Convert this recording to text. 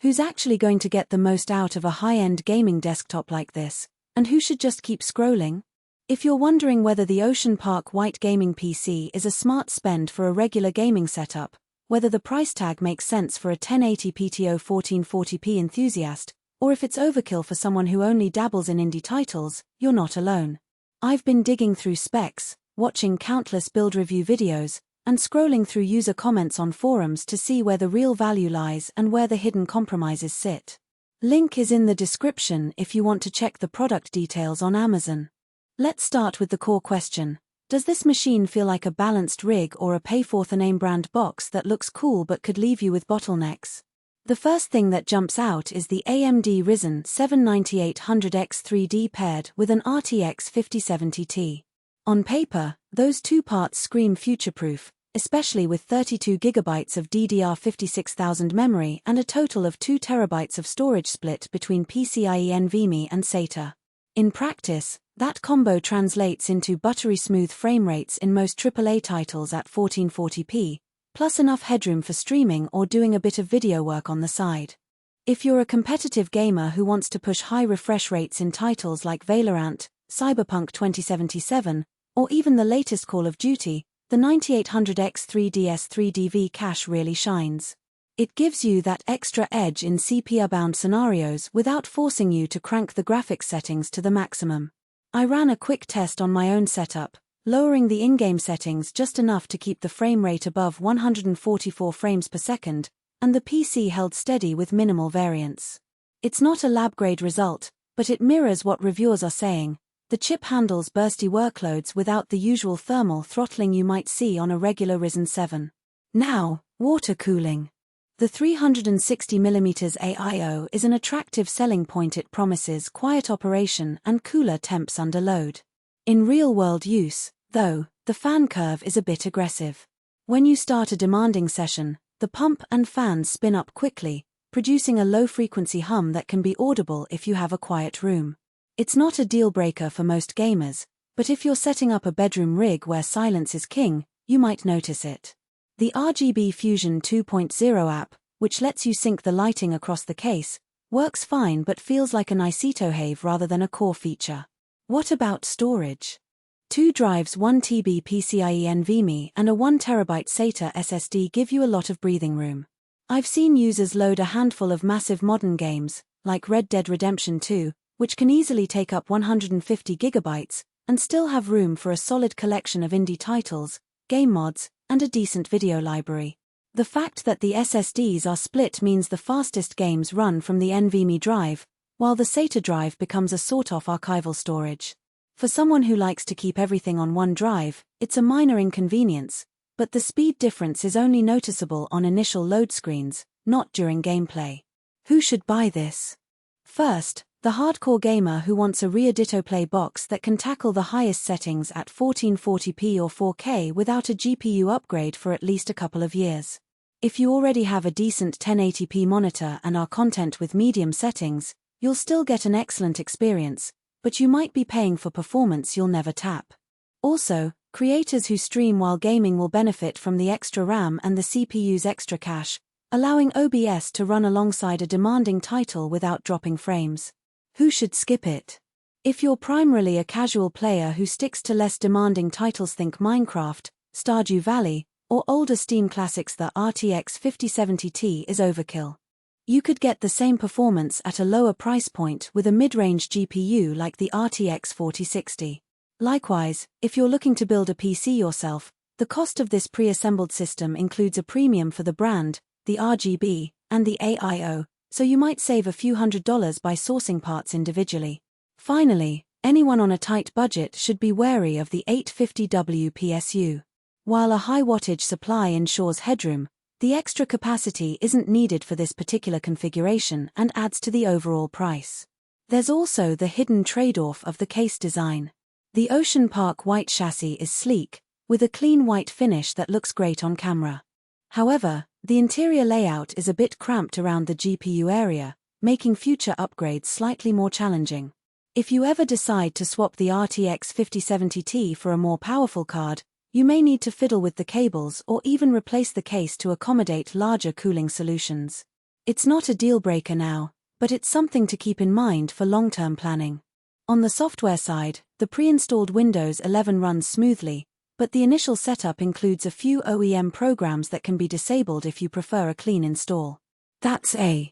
Who's actually going to get the most out of a high-end gaming desktop like this, and who should just keep scrolling? If you're wondering whether the Ocean Park White Gaming PC is a smart spend for a regular gaming setup, whether the price tag makes sense for a 1080 PTO 1440p enthusiast, or if it's overkill for someone who only dabbles in indie titles, you're not alone. I've been digging through specs, watching countless build review videos, and scrolling through user comments on forums to see where the real value lies and where the hidden compromises sit. Link is in the description if you want to check the product details on Amazon. Let's start with the core question. Does this machine feel like a balanced rig or a pay-for-the-name brand box that looks cool but could leave you with bottlenecks? The first thing that jumps out is the AMD Ryzen 7 9800X 3D paired with an RTX 5070 Ti. On paper, those two parts scream future-proof, especially with 32GB of DDR56000 memory and a total of 2TB of storage split between PCIe NVMe and SATA. In practice, that combo translates into buttery smooth frame rates in most AAA titles at 1440p, plus enough headroom for streaming or doing a bit of video work on the side. If you're a competitive gamer who wants to push high refresh rates in titles like Valorant, Cyberpunk 2077, or even the latest Call of Duty, the 9800X 3DS 3DV cache really shines. It gives you that extra edge in CPU-bound scenarios without forcing you to crank the graphics settings to the maximum. I ran a quick test on my own setup, lowering the in-game settings just enough to keep the frame rate above 144 frames per second, and the PC held steady with minimal variance. It's not a lab-grade result, but it mirrors what reviewers are saying. The chip handles bursty workloads without the usual thermal throttling you might see on a regular Ryzen 7. Now, water cooling. The 360mm AIO is an attractive selling point. It promises quiet operation and cooler temps under load. In real-world use, though, the fan curve is a bit aggressive. When you start a demanding session, the pump and fans spin up quickly, producing a low-frequency hum that can be audible if you have a quiet room. It's not a deal-breaker for most gamers, but if you're setting up a bedroom rig where silence is king, you might notice it. The RGB Fusion 2.0 app, which lets you sync the lighting across the case, works fine but feels like an nice-to-have rather than a core feature. What about storage? 2 drives, 1TB PCIe NVMe and a 1TB SATA SSD give you a lot of breathing room. I've seen users load a handful of massive modern games, like Red Dead Redemption 2, which can easily take up 150GB, and still have room for a solid collection of indie titles, game mods, and a decent video library. The fact that the SSDs are split means the fastest games run from the NVMe drive, while the SATA drive becomes a sort-of archival storage. For someone who likes to keep everything on one drive, it's a minor inconvenience, but the speed difference is only noticeable on initial load screens, not during gameplay. Who should buy this? First, the hardcore gamer who wants a rear ditto play box that can tackle the highest settings at 1440p or 4K without a GPU upgrade for at least a couple of years. If you already have a decent 1080p monitor and are content with medium settings, you'll still get an excellent experience, but you might be paying for performance you'll never tap. Also, creators who stream while gaming will benefit from the extra RAM and the CPU's extra cache, allowing OBS to run alongside a demanding title without dropping frames. Who should skip it? If you're primarily a casual player who sticks to less demanding titles, think Minecraft, Stardew Valley, or older Steam classics, the RTX 5070 Ti is overkill. You could get the same performance at a lower price point with a mid-range GPU like the RTX 4060. Likewise, if you're looking to build a PC yourself, the cost of this pre-assembled system includes a premium for the brand, the RGB, and the AIO, so you might save a few $100s by sourcing parts individually. Finally, anyone on a tight budget should be wary of the 850W PSU. While a high wattage supply ensures headroom, the extra capacity isn't needed for this particular configuration and adds to the overall price. There's also the hidden trade-off of the case design. The Ocean Park White chassis is sleek, with a clean white finish that looks great on camera. However, the interior layout is a bit cramped around the GPU area, making future upgrades slightly more challenging. If you ever decide to swap the RTX 5070 Ti for a more powerful card, you may need to fiddle with the cables or even replace the case to accommodate larger cooling solutions. It's not a deal-breaker now, but it's something to keep in mind for long-term planning. On the software side, the pre-installed Windows 11 runs smoothly, but the initial setup includes a few OEM programs that can be disabled if you prefer a clean install. That's a